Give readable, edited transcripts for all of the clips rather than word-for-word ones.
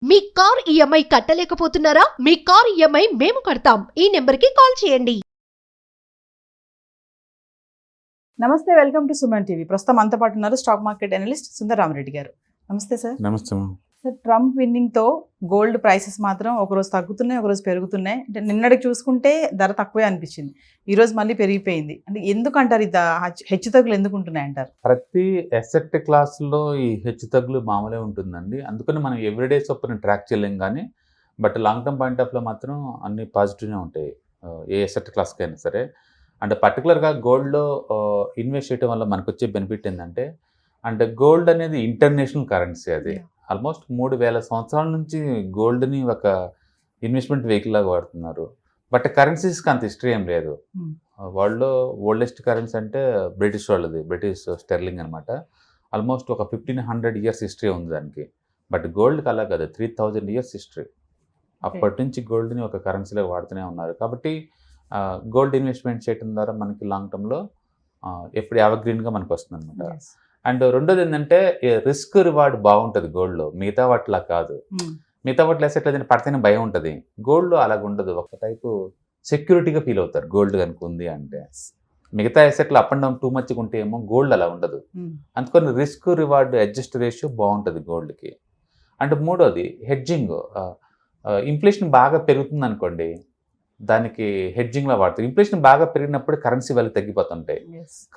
మీ car EMI కట్టలేకపోతున్నారా? మీ car EMI మేము కడతాం. ఈ నెంబర్కి కాల్ చేయండి. నమస్తే, వెల్కమ్ టు సుమన్ టీవీ. ప్రస్తుతం అంతా పాటు ఉన్నారు స్టాక్ మార్కెట్ అనలిస్ట్ సుందరరామరెడ్డి గారు. నమస్తే సార్. నమస్తే. సార్, ట్రంప్ విన్నింగ్తో గోల్డ్ ప్రైసెస్ మాత్రం ఒకరోజు తగ్గుతున్నాయి, ఒకరోజు పెరుగుతున్నాయి. అంటే నిన్నటికి చూసుకుంటే ధర తక్కువే అనిపించింది, ఈరోజు మళ్ళీ పెరిగిపోయింది. అంటే ఎందుకంటారు ఈ హెచ్చుతగ్గులు ఎందుకు ఉంటున్నాయి అంటారు? ప్రతి ఎసెట్ క్లాస్లో ఈ హెచ్చుతగ్గులు మామూలే ఉంటుందండి. అందుకని మనం ఎవ్రీడే చొప్పున ట్రాక్ చేయలేం, కానీ బట్ లాంగ్ టర్మ్ పాయింట్ ఆఫ్లో మాత్రం అన్ని పాజిటివ్నే ఉంటాయి ఏ ఎసెట్ క్లాస్కి అయినా సరే. అంటే పర్టికులర్గా గోల్డ్లో ఇన్వెస్ట్ చేయడం వల్ల మనకు వచ్చే బెనిఫిట్ ఏంటంటే, అంటే గోల్డ్ అనేది ఇంటర్నేషనల్ కరెన్సీ. అది ఆల్మోస్ట్ 3000 సంవత్సరాల నుంచి గోల్డ్ని ఒక ఇన్వెస్ట్మెంట్ వెహికల్ లాగా వాడుతున్నారు. బట్ కరెన్సీస్కి అంత హిస్టరీ ఏం లేదు. వరల్డ్లో ఓల్డెస్ట్ కరెన్సీ అంటే బ్రిటిష్ వాళ్ళది, బ్రిటిష్ స్టెర్లింగ్ అనమాట. ఆల్మోస్ట్ ఒక 1500 ఇయర్స్ హిస్టరీ ఉంది దానికి. బట్ గోల్డ్కి అలా కదా, 3000 ఇయర్స్ హిస్టరీ. అప్పటి నుంచి గోల్డ్ని ఒక కరెన్సీలో వాడుతూనే ఉన్నారు. కాబట్టి గోల్డ్ ఇన్వెస్ట్మెంట్ చేయడం ద్వారా మనకి లాంగ్ టర్మ్లో ఎప్పుడు ఎవర్గ్రీన్గా మనకు వస్తుంది అనమాట. అండ్ రెండోది ఏంటంటే రిస్క్ రివార్డ్ బాగుంటుంది గోల్డ్లో, మిగతా వాటిలా కాదు. మిగతా వాటిలో ఎసెట్లు ఏదైనా పడితేనే భయం ఉంటుంది, గోల్డ్లో అలాగ ఉండదు. ఒక టైపు సెక్యూరిటీగా ఫీల్ అవుతారు గోల్డ్ కనుక ఉంది అంటే. మిగతా ఎసెట్లు అప్ అండ్ డౌన్ టూ మచ్గా ఉంటే ఏమో గోల్డ్ అలా ఉండదు. అందుకని రిస్క్ రివార్డ్ అడ్జస్ట్ రేషియో బాగుంటుంది గోల్డ్కి. అండ్ మూడోది హెడ్జింగ్. ఇన్ఫ్లేషన్ బాగా పెరుగుతుంది అనుకోండి, దానికి హెడ్జింగ్లో వాడతారు. ఇన్ఫ్లేషన్ బాగా పెరిగినప్పుడు కరెన్సీ వాల్యూ తగ్గిపోతుంటాయి.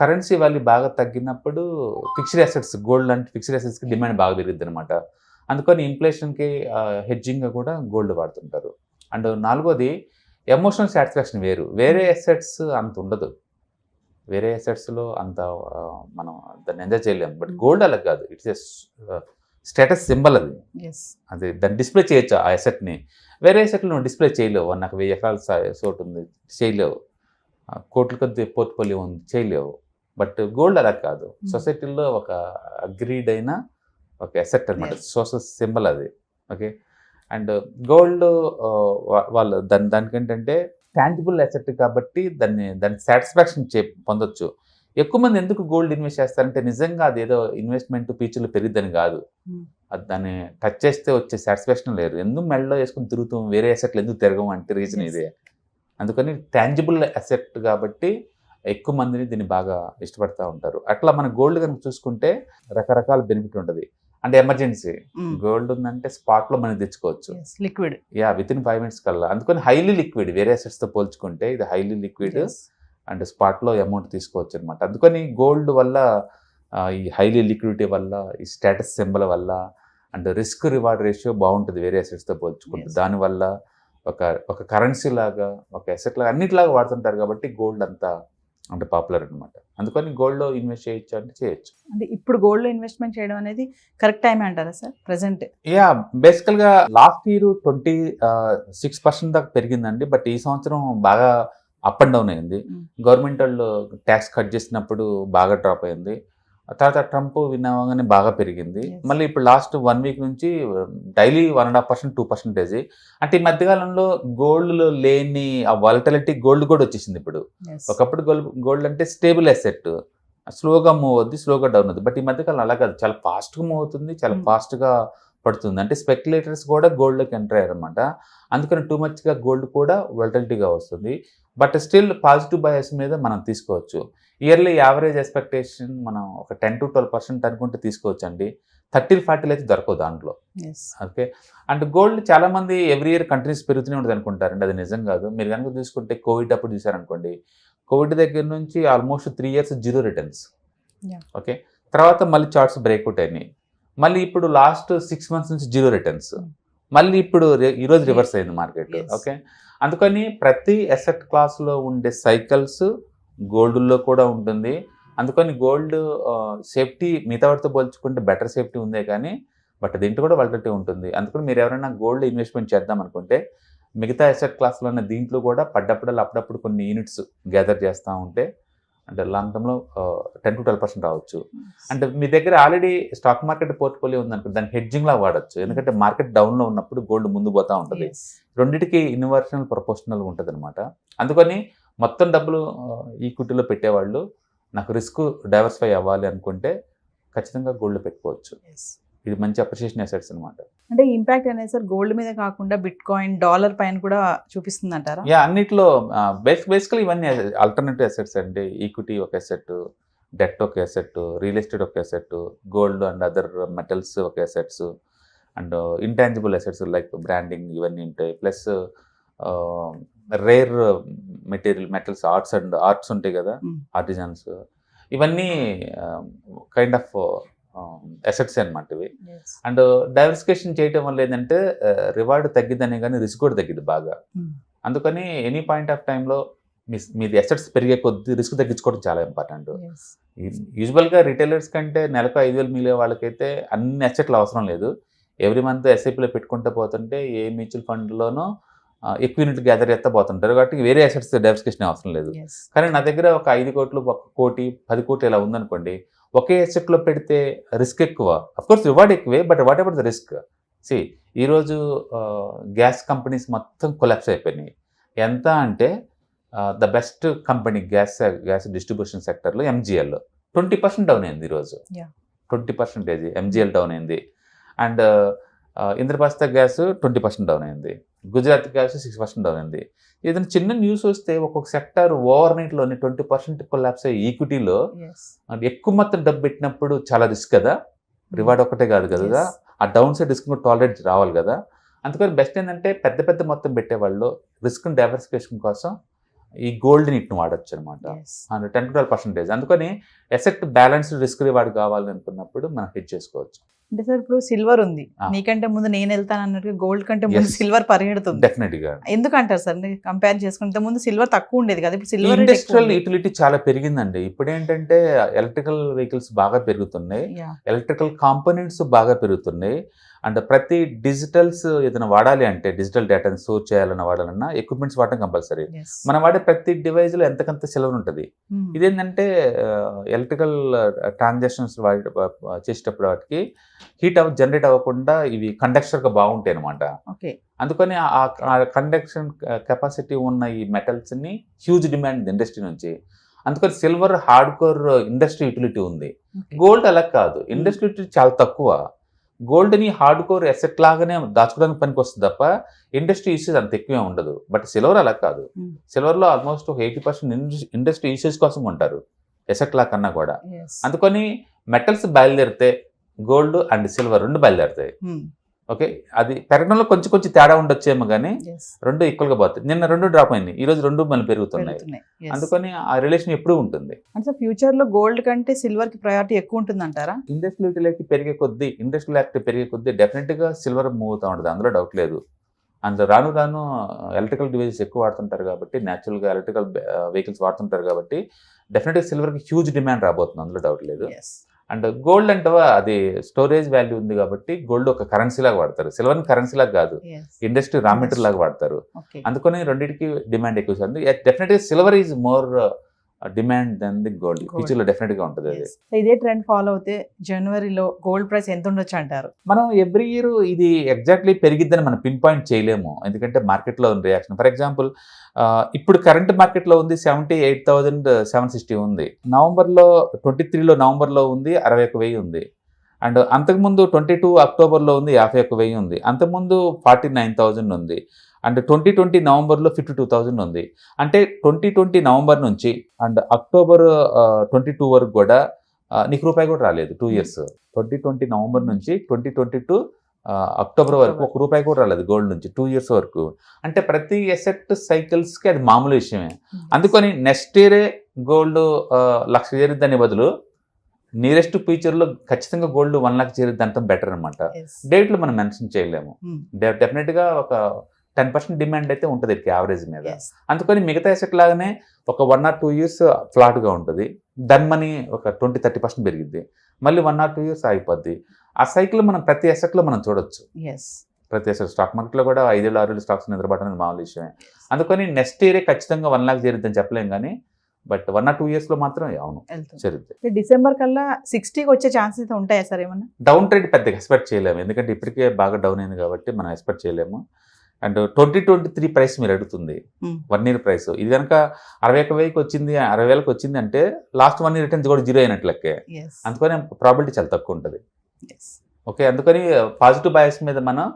కరెన్సీ వాల్యూ బాగా తగ్గినప్పుడు ఫిక్స్డ్ అసెట్స్, గోల్డ్ లాంటి ఫిక్స్డ్ అసెట్స్కి డిమాండ్ బాగా పెరుగుద్ది అనమాట. అందుకని ఇన్ఫ్లేషన్కి హెడ్జింగ్గా కూడా గోల్డ్ వాడుతుంటారు. అండ్ నాలుగోది ఎమోషనల్ సాటిస్ఫాక్షన్ వేరు. వేరే అసెట్స్ అంత ఉండదు, వేరే అసెట్స్లో అంత మనం దాన్ని ఎంజాయ్ చేయలేము. బట్ గోల్డ్ అలా కాదు, ఇట్స్ ఎ స్టేటస్ సింబల్. అది దాన్ని డిస్ప్లే చేయొచ్చు ఆ అసెట్ని. వేరే అసెట్లు నువ్వు డిస్ప్లే చేయలేవు. నాకు 1000 ఎకరాల చోటు ఉంది, చేయలేవు. కోట్ల కొద్ది పోర్ట్ఫోలియో ఉంది, చేయలేవు. బట్ గోల్డ్ అలా కాదు, సొసైటీలో ఒక అగ్రీడ్ అయిన ఒక అసెట్ అనమాట, సోషల్ సింబల్ అది. ఓకే. అండ్ గోల్డ్ వాళ్ళు దానికి ఏంటంటే టాంజిబుల్ అసెట్ కాబట్టి దాన్ని సాటిస్ఫాక్షన్ పొందొచ్చు. ఎక్కువ మంది ఎందుకు గోల్డ్ ఇన్వెస్ట్ చేస్తారంటే నిజంగా అదేదో ఇన్వెస్ట్మెంట్ ఫ్యూచర్లో పెరిగిద్దని కాదు, అది దాన్ని టచ్ చేస్తే వచ్చే సాటిస్ఫాక్షన్ లేదు. ఎందుకు మెడలో వేసుకుని తిరుగుతాం, వేరే అసెట్లు ఎందుకు తిరగం అంటే రీజన్ ఇదే. అందుకని టాంజిబుల్ అసెట్ కాబట్టి ఎక్కువ మందిని దీన్ని బాగా ఇష్టపడతా ఉంటారు. అట్లా మన గోల్డ్ కనుక చూసుకుంటే రకరకాల బెనిఫిట్ ఉంటుంది. అంటే ఎమర్జెన్సీ గోల్డ్ ఉందంటే స్పాట్లో మనం తెచ్చుకోవచ్చు, లిక్విడ్. విత్ ఇన్ 5 minutes కల్లా. అందుకని హైలీ లిక్విడ్, వేరే అసెట్స్తో పోల్చుకుంటే ఇది హైలీ లిక్విడ్ అండ్ స్పాట్లో అమౌంట్ తీసుకోవచ్చు అనమాట. అందుకని గోల్డ్ వల్ల ఈ హైలీ లిక్విడిటీ వల్ల, ఈ స్టేటస్ సింబల్ వల్ల, అండ్ రిస్క్ రివార్డ్ రేషియో బాగుంటుంది వేరే అసెట్స్తో పోల్చుకుంటే. దానివల్ల ఒక కరెన్సీ లాగా, ఒక అసెట్ లాగా, అన్నిటిలాగా వాడుతుంటారు. కాబట్టి గోల్డ్ అంతా అంటే పాపులర్ అనమాట. అందుకని గోల్డ్లో ఇన్వెస్ట్ చేయొచ్చు అంటే చేయొచ్చు. అంటే ఇప్పుడు గోల్డ్లో ఇన్వెస్ట్మెంట్ చేయడం అనేది కరెక్ట్ టైం అంటారా సార్ ప్రెసెంట్? బేసికల్గా లాస్ట్ ఇయర్ 26% దాకా పెరిగిందండి. బట్ ఈ సంవత్సరం బాగా అప్ అండ్ డౌన్ అయింది. గవర్నమెంట్ వాళ్ళు ట్యాక్స్ కట్ చేసినప్పుడు బాగా డ్రాప్ అయింది. తర్వాత ట్రంప్ విన్ అవ్వగానే బాగా పెరిగింది. మళ్ళీ ఇప్పుడు లాస్ట్ 1 week నుంచి డైలీ 1.5%, 2%. అంటే ఈ మధ్యకాలంలో గోల్డ్లో లేని ఆ వాలటిలిటీ గోల్డ్ కూడా వచ్చేసింది ఇప్పుడు. ఒకప్పుడు గోల్డ్ అంటే స్టేబుల్ అసెట్, స్లోగా మూవ్ అవుద్ది, స్లోగా డౌన్ అవుతుంది. బట్ ఈ మధ్యకాలం అలా కాదు, చాలా ఫాస్ట్గా మూవ్ అవుతుంది, చాలా ఫాస్ట్గా పడుతుంది. అంటే స్పెక్యులేటర్స్ కూడా గోల్డ్లోకి ఎంటర్ అయ్యారు అనమాట. అందుకని టూ మచ్గా గోల్డ్ కూడా వాలటిలిటీగా వస్తుంది. బట్ స్టిల్ పాజిటివ్ బయాస్ మీద మనం తీసుకోవచ్చు. ఇయర్లీ యావరేజ్ ఎక్స్పెక్టేషన్ మనం ఒక 10 to 12% అనుకుంటే తీసుకోవచ్చు అండి. 30-40 అయితే దొరకవు దాంట్లో. ఓకే. అండ్ గోల్డ్ చాలామంది ఎవ్రీ ఇయర్ కంట్రీస్ పెరుగుతూనే ఉంటుంది అనుకుంటారండి, అది నిజం కాదు. మీరు కనుక చూసుకుంటే కోవిడ్ అప్పుడు చూసారనుకోండి, కోవిడ్ దగ్గర నుంచి ఆల్మోస్ట్ 3 years 0 returns. ఓకే. తర్వాత మళ్ళీ చార్ట్స్ బ్రేక్అవుట్ అయినాయి. మళ్ళీ ఇప్పుడు లాస్ట్ 6 months నుంచి 0 returns. మళ్ళీ ఇప్పుడు ఈరోజు రివర్స్ అయింది మార్కెట్. ఓకే. అందుకని ప్రతి అసెట్ క్లాస్లో ఉండే సైకిల్స్ గోల్డ్లో కూడా ఉంటుంది. అందుకని గోల్డ్ సేఫ్టీ మిగతా వాటితో పోల్చుకుంటే బెటర్ సేఫ్టీ ఉందే కానీ, బట్ దీంట్లో కూడా వాలటిలిటీ ఉంటుంది. అందుకని మీరు ఎవరైనా గోల్డ్ ఇన్వెస్ట్మెంట్ చేద్దాం అనుకుంటే మిగతా అసెట్ క్లాస్లోనే దీంట్లో కూడా అప్పుడప్పుడు కొన్ని యూనిట్స్ గ్యాదర్ చేస్తూ ఉంటే అంటే లాంగ్ టర్మ్లో 10 to 12% రావచ్చు. అంటే మీ దగ్గర ఆల్రెడీ స్టాక్ మార్కెట్ పోర్ట్ఫోలియో ఉందనుకో, దాన్ని హెడ్జింగ్లా వాడచ్చు. ఎందుకంటే మార్కెట్ డౌన్లో ఉన్నప్పుడు గోల్డ్ ముందు పోతూ ఉంటుంది. రెండింటికి ఇన్వర్షనల్ ప్రపోర్షనల్ ఉంటుంది అనమాట. అందుకని మొత్తం డబ్బులు ఈక్విటీలో పెట్టేవాళ్ళు నాకు రిస్క్ డైవర్సిఫై అవ్వాలి అనుకుంటే ఖచ్చితంగా గోల్డ్ పెట్టుకోవచ్చు. ఇది మంచి అప్రిషియేషన్ అసెట్స్ అనమాట. అంటే ఇంపాక్ట్ అనేది సార్ గోల్డ్ మీద కాకుండా బిట్ కాయిన్, డాలర్ పైన కూడా చూపిస్తుంది అంటారా? అన్నిట్లో బేసికలీ ఇవన్నీ ఆల్టర్నేటివ్ అసెట్స్ అండి. ఈక్విటీ ఒక అసెట్, డెట్ ఒక అసెట్, రియల్ ఎస్టేట్ ఒక asset, gold and other metals ఒక assets, and intangible assets like branding ఇవన్నీ ఉంటాయి. ప్లస్ రేర్ మెటల్స్, ఆర్ట్స్ ఉంటాయి కదా, ఆర్టిజన్స్, ఇవన్నీ కైండ్ ఆఫ్ అసెట్స్ అనమాట ఇవి. అండ్ డైవర్సిఫికేషన్ చేయడం వల్ల ఏంటంటే రివార్డ్ తగ్గిద్దనే కానీ రిస్క్ కూడా తగ్గిద్ది బాగా. అందుకని ఎనీ పాయింట్ ఆఫ్ టైంలో మీది అసెట్స్ పెరిగే కొద్ది రిస్క్ తగ్గించుకోవడం చాలా ఇంపార్టెంట్. యూజువల్గా రిటైలర్స్ కంటే నెలకు 5,000 మిగిలే వాళ్ళకైతే అన్ని అసెట్లు అవసరం లేదు. ఎవ్రీ మంత్ ఎస్ఐపిలో పెట్టుకుంటూ పోతుంటే ఏ మ్యూచువల్ ఫండ్లోనో ఎక్కువ యూనిట్ గ్యాదర్ చేస్తా పోతుంటారు కాబట్టి వేరే అసెట్స్ డైవర్సిఫికేషన్ అవసరం లేదు. కానీ నా దగ్గర ఒక 5 కోట్లు, 1 కోటి, 10 కోట్లు ఇలా ఉందనుకోండి, ఒకే అసెట్లో పెడితే రిస్క్ ఎక్కువ, అఫ్కోర్స్ రివార్డ్ ఎక్కువే, but what ever the risk. ఈరోజు గ్యాస్ కంపెనీస్ మొత్తం కొలాప్స్ అయిపోయినాయి. ఎంత అంటే the best company gas distribution సెక్టర్లో MGL 20% డౌన్ అయింది ఈరోజు. 20% MGL డౌన్ అయింది. అండ్ ఇంద్రప్రస్థ గ్యాస్ 20% డౌన్ అయింది. గుజరాత్ గ్యాస్ 6% డౌన్ అయింది. ఏదైనా చిన్న న్యూస్ వస్తే ఒక్కొక్క సెక్టర్ ఓవర్ నైట్లోనే 20% కొలాప్స్ అయ్యి ఈక్విటీలో ఎక్కువ మొత్తం డబ్బు పెట్టినప్పుడు చాలా రిస్క్ కదా, రివార్డ్ ఒకటే కాదు కదా, ఆ డౌన్ సైడ్ రిస్క్ కూడా టాలరేట్ రావాలి కదా. అందుకని బెస్ట్ ఏంటంటే పెద్ద మొత్తం పెట్టేవాళ్ళు రిస్క్ డైవర్సిఫికేషన్ కోసం ఈ గోల్డ్ నీట్ని వాడచ్చు అనమాట. 10-12%. అందుకని అసెట్ బ్యాలెన్స్డ్ రిస్క్ రివార్డ్ కావాలనుకున్నప్పుడు మనం హెడ్జ్ చేసుకోవచ్చు. అంటే సార్ ఇప్పుడు సిల్వర్ ఉంది, నీకంటే ముందు నేను వెళ్తాను అన్నట్టుగా గోల్డ్ కంటే ముందు సిల్వర్ పరిగెడుతుంది. డెఫినెట్గా. ఎందుకంటారు సార్? కంపేర్ చేసుకుంటే ముందు సిల్వర్ తక్కువ ఉండేది కదా, ఇప్పుడు సిల్వర్ ఇండస్ట్రియల్ యూటిలిటీ చాలా పెరిగిందండి. ఇప్పుడు ఏంటంటే ఎలక్ట్రికల్ వెహికల్స్ బాగా పెరుగుతున్నాయి, ఎలక్ట్రికల్ కాంపోనెంట్స్ బాగా పెరుగుతున్నాయి. అండ్ ప్రతి డిజిటల్స్ ఏదైనా వాడాలి అంటే డిజిటల్ డేటాని స్టోర్ చేయాలన్నా వాడాలన్నా ఎక్విప్మెంట్స్ వాడటం కంపల్సరీ. మనం వాడే ప్రతి డివైజ్లో ఎంతకంత సిల్వర్ ఉంటుంది. ఇదేంటంటే ఎలక్ట్రికల్ ట్రాన్సాక్షన్స్ చేసేటప్పుడు వాటికి హీట్ జనరేట్ అవ్వకుండా ఇవి కండక్టర్గా బాగుంటాయి అనమాట. అందుకని ఆ కండక్షన్ కెపాసిటీ ఉన్న ఈ మెటల్స్ని హ్యూజ్ డిమాండ్ ఇండస్ట్రీ నుంచి. అందుకని silver hard core industry utility ఉంది. గోల్డ్ అలా కాదు, ఇండస్ట్రీ యూటిలిటీ చాలా తక్కువ. గోల్డ్ని హార్డ్ కోర్ ఎసెట్ లాగానే దాచుకోవడానికి పనికి వస్తుంది తప్ప ఇండస్ట్రీ యూసేజ్ అంత ఎక్కువే ఉండదు. బట్ సిల్వర్ అలా కాదు. సిల్వర్లో ఆల్మోస్ట్ 80% ఇండస్ట్రీ యూసేజ్ కోసం ఉంటారు ఎసెట్ లా కన్నా కూడా. అందుకని మెటల్స్ బయలుదేరితే గోల్డ్ అండ్ సిల్వర్ 2 బయలుదేరుతాయి. ఓకే, అది పెరగడంలో కొంచెం తేడా ఉండొచ్చేమో కానీ 2 ఈక్వల్గా పోతాయి. నిన్న 2 డ్రాప్ అయింది, ఈ రోజు 2 మళ్ళీ పెరుగుతున్నాయి. అందుకని ఆ రిలేషన్ ఎప్పుడూ ఉంటుంది. అంటే ఫ్యూచర్ లో గోల్డ్ కంటే సిల్వర్ కి ప్రయారిటీ ఎక్కువ ఉంటుంది అంటారా? ఇండస్ట్రియల్ యూటిలిటీ పెరిగే కొద్దీ డెఫినెట్ గా సిల్వర్ మూవ్ అవుతూ ఉంటుంది, అందులో డౌట్ లేదు. అందులో రాను ఎలక్ట్రికల్ డివైజెస్ ఎక్కువ వాడుతుంటారు కాబట్టి, న్యాచురల్గా ఎలక్ట్రికల్ వెహికల్స్ వాడుతుంటారు కాబట్టి డెఫినెట్గా సిల్వర్కి హ్యూజ్ డిమాండ్ రాబోతుంది, అందులో డౌట్ లేదు. అండ్ గోల్డ్ అంటే అది స్టోరేజ్ వాల్యూ ఉంది కాబట్టి గోల్డ్ ఒక కరెన్సీ లాగా వాడతారు, సిల్వర్ని కరెన్సీ లాగా కాదు, ఇండస్ట్రీ రా మెటీరియల్ లాగా వాడతారు. అందుకని రెండింటికి డిమాండ్ ఎక్కువ. డెఫినెట్గా silver is more demand than the gold. ఫ్యూచర్లో డెఫినెట్గా ఉంటుంది. అది ఇదే ట్రెండ్ ఫాలో అవుతే జనవరిలో గోల్డ్ ప్రైస్ ఎంత ఉండొచ్చు అంటారు? మనం ఎవ్రీ ఇయర్ ఇది ఎగ్జాక్ట్లీ పెరిగిద్దని మనం పిన్ పాయింట్ చేయలేము, ఎందుకంటే మార్కెట్లో ఉన్న రియాక్షన్. ఫర్ ఎగ్జాంపుల్ ఇప్పుడు కరెంట్ మార్కెట్లో ఉంది 78,760 ఉంది. నవంబర్లో 23 ఉంది 61,000 ఉంది. అండ్ అంతకుముందు 22 అక్టోబర్లో ఉంది 51,000 ఉంది. అంతకుముందు 49,000 ఉంది. అండ్ 2020 నవంబర్లో 52,000 ఉంది. అంటే 2020 నవంబర్ నుంచి అండ్ అక్టోబర్ 22 వరకు కూడా నీకు రూపాయి కూడా రాలేదు 2 years. 2020 నవంబర్ నుంచి 2022 అక్టోబర్ వరకు 1 రూపాయి కూడా రాలేదు గోల్డ్ నుంచి 2 years వరకు. అంటే ప్రతి ఎసెట్ సైకిల్స్కి అది మామూలు విషయమే. అందుకని నెక్స్ట్ ఇయరే గోల్డ్ 1,00,000 చేరిద్దని బదులు నియరెస్ట్ ఫ్యూచర్లో ఖచ్చితంగా గోల్డ్ 1,00,000 చేరిద్ది అంత బెటర్ అనమాట. డేట్లు మనం మెన్షన్ చేయలేము. డెఫినెట్గా ఒక 10% డిమాండ్ అయితే ఉంటుంది యావరేజ్ మీద. అందుకని మిగతా ఎసెట్ లాగానే ఒక 1 or 2 years ఫ్లాట్గా ఉంటుంది. దాని మనీ ఒక 20-30% పెరిగిద్ది, మళ్ళీ 1 or 2 years అయిపోద్ది. ఆ సైకిల్ మనం ప్రతి ఎసెట్లో మనం చూడొచ్చు. ప్రతి ఎసెట్ స్టాక్ మార్కెట్లో కూడా 5-6 స్టాక్స్ నిద్రపడడం అనేది మామూలు విషయమే. అందుకని నెక్స్ట్ ఇయరే ఖచ్చితంగా 1,00,000 చేరిద్దని చెప్పలేం కానీ బట్ 1 or 2 yearsలో మాత్రం అవును జరుగుతుంది. డిసెంబర్ కల్లా 60కి వచ్చే ఛాన్సెస్ ఉంటాయా సార్? ఏమన్నా డౌన్ ట్రెండ్ పెద్దగా ఎక్స్పెక్ట్ చేయలేము, ఎందుకంటే ఇప్పటికే బాగా డౌన్ అయింది కాబట్టి మనం ఎక్స్పెక్ట్ చేయలేము. అండ్ 2023 ప్రైస్ మీరు అడుగుతుంది 1 year ప్రైస్. ఇది కనుక 61,000కి వచ్చింది 60,000కి వచ్చింది అంటే లాస్ట్ 1 year రిటర్న్స్ కూడా 0 అయినట్లకే. అందుకని ప్రాబిలిటీ చాలా తక్కువ ఉంటుంది. ఓకే, అందుకని పాజిటివ్ బయాస్ మీద మనం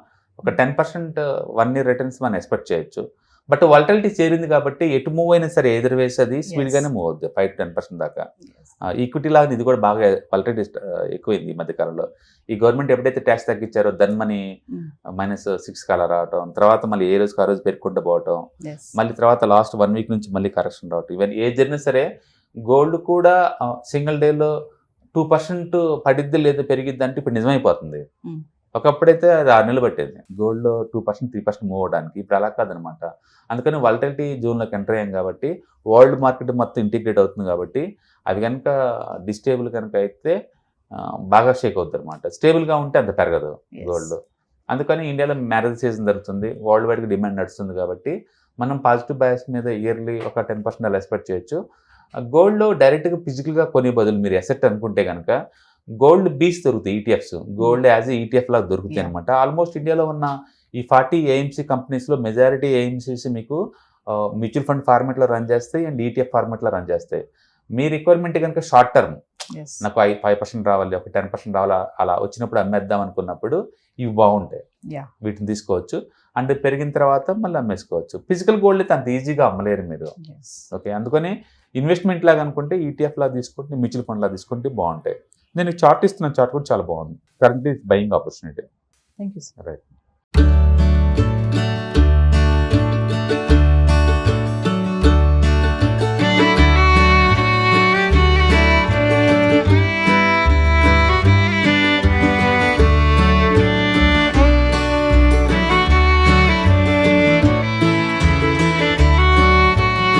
ఒక 10% 1 year రిటర్న్స్ మనం ఎక్స్పెక్ట్ చేయొచ్చు. బట్ వాలటిలిటీ చేరింది కాబట్టి ఎటు మూవ్ అయినా సరే ఎదురు వేసి అది స్పీడ్గానే మూవ్ అవుద్ది 5-10% దాకా. ఈక్విటీ లాగా ఇది కూడా బాగా వాలటిలిటీ ఎక్కువైంది ఈ మధ్యకాలంలో. ఈ గవర్నమెంట్ ఎప్పుడైతే ట్యాక్స్ తగ్గించారో దాని మనీ -6 అలా రావటం, తర్వాత మళ్ళీ ఏ రోజుకి ఆ రోజు పెరుగుకుంటూ పోవటం, మళ్ళీ తర్వాత లాస్ట్ 1 week నుంచి మళ్ళీ కరెక్షన్ రావటం, ఇవన్నీ ఏది జరిగినా సరే గోల్డ్ కూడా సింగిల్ డేలో 2% పడిద్ది లేదా పెరిగిద్ది అంటే ఇప్పుడు నిజమైపోతుంది. ఒకప్పుడైతే అది 6 నెలలు పట్టేది గోల్డ్లో 2%, 3% మూవ్ అవడానికి. ఇప్పుడు అలా కాదనమాట. అందుకని వాలటిలిటీ జోన్లోకి ఎంటర్ అయ్యాం కాబట్టి వరల్డ్ మార్కెట్ మొత్తం ఇంటిగ్రేట్ అవుతుంది కాబట్టి అది కనుక డిస్టేబుల్ కనుక అయితే బాగా షేక్ అవుతుంది అనమాట. స్టేబుల్గా ఉంటే అంత పెరగదు గోల్డ్. అందుకని ఇండియాలో మ్యారేజ్ సీజన్ జరుగుతుంది, వరల్డ్ వైడ్గా డిమాండ్ నడుస్తుంది కాబట్టి మనం పాజిటివ్ బయాస్ మీద ఇయర్లీ ఒక 10% అలా ఎక్స్పెక్ట్ చేయొచ్చు. గోల్డ్లో డైరెక్ట్గా ఫిజికల్గా కొనే బదులు మీరు ఎసెట్ అనుకుంటే కనుక గోల్డ్ బీస్ దొరుకుతాయి, ఈటీఎఫ్స్. గోల్డ్ యాజ్ ఈటీఎఫ్ లాగా దొరుకుతాయి అనమాట. ఆల్మోస్ట్ ఇండియాలో ఉన్న ఈ 40 ఏఎంసీ కంపెనీస్లో మెజారిటీ ఏఎంసీస్ మీకు మ్యూచువల్ ఫండ్ ఫార్మేట్లో రన్ చేస్తాయి అండ్ ఈటీఎఫ్ ఫార్మేట్లో రన్ చేస్తాయి. మీ రిక్వైర్మెంట్ కనుక షార్ట్ టర్మ్ నాకు 5% రావాలి, ఒక 10% రావాలి అలా వచ్చినప్పుడు అమ్మేద్దాం అనుకున్నప్పుడు ఇవి బాగుంటాయి, వీటిని తీసుకోవచ్చు. అంటే పెరిగిన తర్వాత మళ్ళీ అమ్మేసుకోవచ్చు. ఫిజికల్ గోల్డ్ అయితే అంత ఈజీగా అమ్మలేరు మీరు. ఓకే, అందుకని ఇన్వెస్ట్మెంట్ లాగా అనుకుంటే ఈటీఎఫ్ లాగా తీసుకుంటే, మ్యూచువల్ ఫండ్ లాగా తీసుకుంటే బాగుంటాయి. నేను చార్ట్ ఇస్తున్నాను, చార్ట్ కూడా చాలా బాగుంది. Currently buying opportunity. Thank you sir. Right.